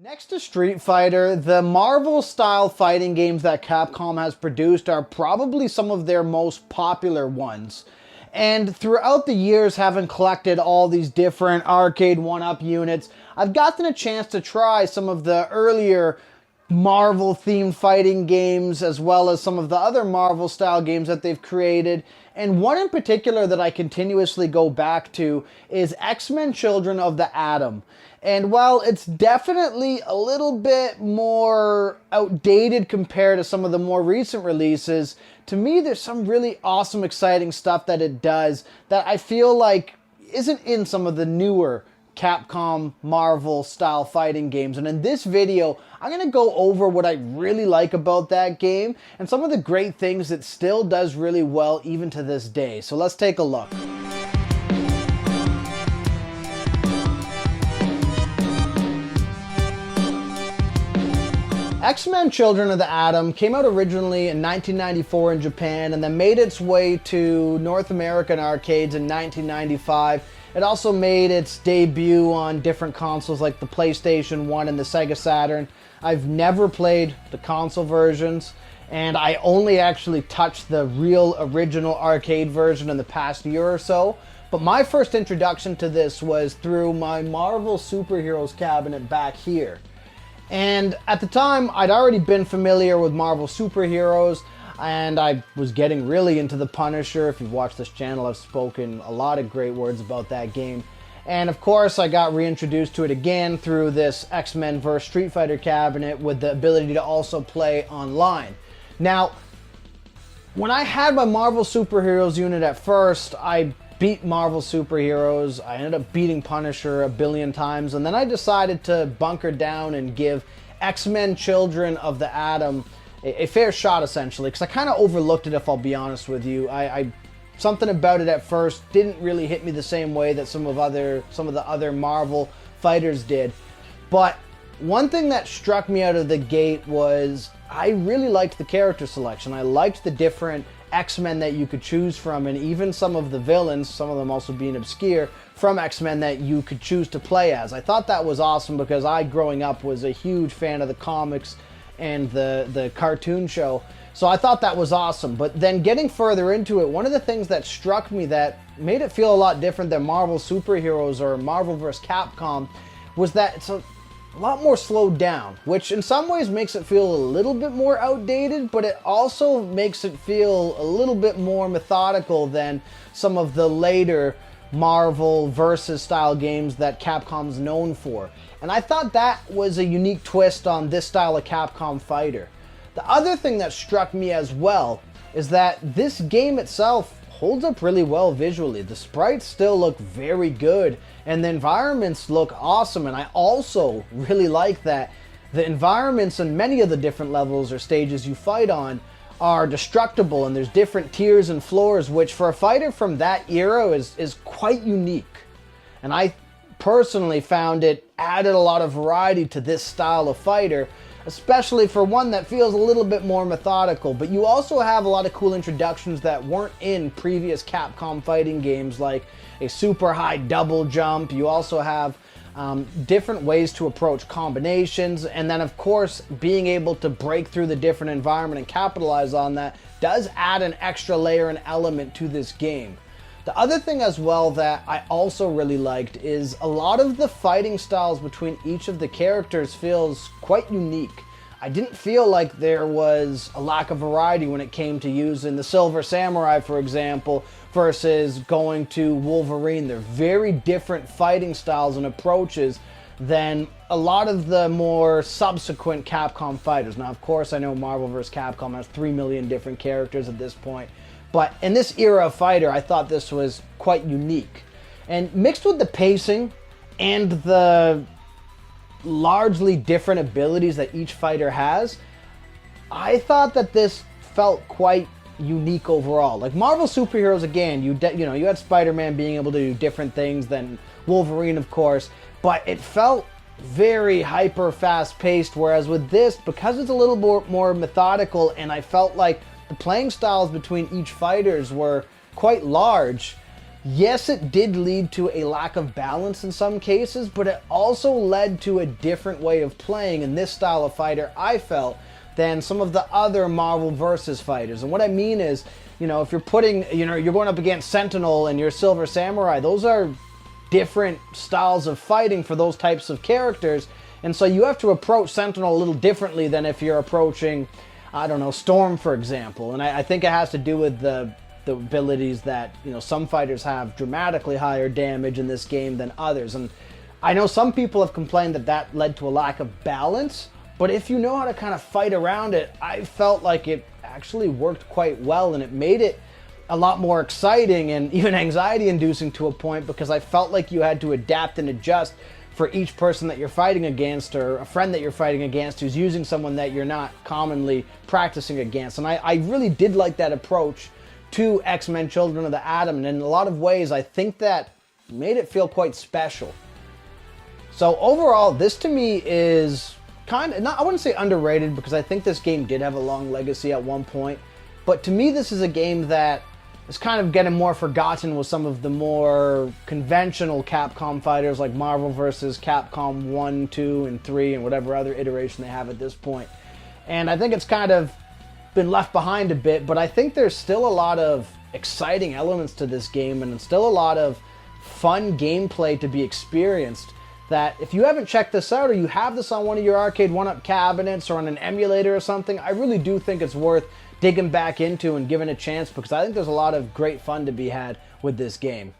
Next to Street Fighter, the Marvel-style fighting games that Capcom has produced are probably some of their most popular ones. And throughout the years, having collected all these different arcade 1-up units, I've gotten a chance to try some of the earlier Marvel-themed fighting games, as well as some of the other Marvel-style games that they've created. And one in particular that I continuously go back to is X-Men Children of the Atom. And while it's definitely a little bit more outdated compared to some of the more recent releases, to me there's some really awesome, exciting stuff that it does that I feel like isn't in some of the newer Capcom Marvel style fighting games. And in this video, I'm going to go over what I really like about that game and some of the great things it still does really well even to this day. So let's take a look. X-Men Children of the Atom came out originally in 1994 in Japan and then made its way to North American arcades in 1995. It also made its debut on different consoles like the PlayStation 1 and the Sega Saturn. I've never played the console versions, and I only actually touched the real original arcade version in the past year or so. But my first introduction to this was through my Marvel Superheroes cabinet back here. And at the time, I'd already been familiar with Marvel Superheroes, and I was getting really into the Punisher. If you've watched this channel, I've spoken a lot of great words about that game. And of course, I got reintroduced to it again through this X-Men vs. Street Fighter cabinet with the ability to also play online. Now, when I had my Marvel Superheroes unit at first, I beat Marvel Superheroes. I ended up beating Punisher a billion times, and then I decided to bunker down and give X-Men Children of the Atom a fair shot, essentially, because I kind of overlooked it, if I'll be honest with you. Something about it at first didn't really hit me the same way that some of the other Marvel fighters did. But one thing that struck me out of the gate was I really liked the character selection. I liked the different X-Men that you could choose from, and even some of the villains, some of them also being obscure, from X-Men that you could choose to play as. I thought that was awesome because I, growing up, was a huge fan of the comics and the cartoon show. So I thought that was awesome. But then getting further into it, one of the things that struck me that made it feel a lot different than Marvel Superheroes or Marvel vs. Capcom was that it's a lot more slowed down, which in some ways makes it feel a little bit more outdated, but it also makes it feel a little bit more methodical than some of the later Marvel versus style games that Capcom's known for. And I thought that was a unique twist on this style of Capcom fighter. The other thing that struck me as well is that this game itself holds up really well visually. The sprites still look very good and the environments look awesome, and I also really like that the environments in many of the different levels or stages you fight on are destructible, and there's different tiers and floors, which for a fighter from that era is quite unique. And I personally found it added a lot of variety to this style of fighter, especially for one that feels a little bit more methodical. But you also have a lot of cool introductions that weren't in previous Capcom fighting games, like a super high double jump. You also have different ways to approach combinations, and then of course being able to break through the different environment and capitalize on that does add an extra layer and element to this game. The other thing as well that I also really liked is a lot of the fighting styles between each of the characters feels quite unique. I didn't feel like there was a lack of variety when it came to using the Silver Samurai, for example, versus going to Wolverine. They're very different fighting styles and approaches than a lot of the more subsequent Capcom fighters. Now, of course, I know Marvel vs. Capcom has 3 million different characters at this point, but in this era of fighter, I thought this was quite unique. And mixed with the pacing and the largely different abilities that each fighter has, I thought that this felt quite unique overall. Like Marvel Superheroes, again, you had Spider-Man being able to do different things than Wolverine, of course, but it felt very hyper fast paced, whereas with this, because it's a little more methodical, and I felt like the playing styles between each fighters were quite large, Yes, it did lead to a lack of balance in some cases, but it also led to a different way of playing in this style of fighter, I felt, than some of the other Marvel vs. fighters. And what I mean is, if you're you're going up against Sentinel and you're Silver Samurai, those are different styles of fighting for those types of characters. And so you have to approach Sentinel a little differently than if you're approaching, I don't know, Storm, for example. And I think it has to do with the abilities that, some fighters have dramatically higher damage in this game than others. And I know some people have complained that led to a lack of balance, but if you know how to kind of fight around it, I felt like it actually worked quite well, and it made it a lot more exciting and even anxiety inducing to a point, because I felt like you had to adapt and adjust for each person that you're fighting against, or a friend that you're fighting against who's using someone that you're not commonly practicing against. And I really did like that approach to X-Men Children of the Atom, and in a lot of ways I think that made it feel quite special. So overall, this to me is kind of, I wouldn't say underrated, because I think this game did have a long legacy at one point, but to me this is a game that is kind of getting more forgotten with some of the more conventional Capcom fighters like Marvel vs. Capcom 1, 2, and 3, and whatever other iteration they have at this point. And I think it's kind of been left behind a bit, but I think there's still a lot of exciting elements to this game, and still a lot of fun gameplay to be experienced, that if you haven't checked this out, or you have this on one of your arcade one-up cabinets or on an emulator or something, I really do think it's worth digging back into and giving a chance, because I think there's a lot of great fun to be had with this game.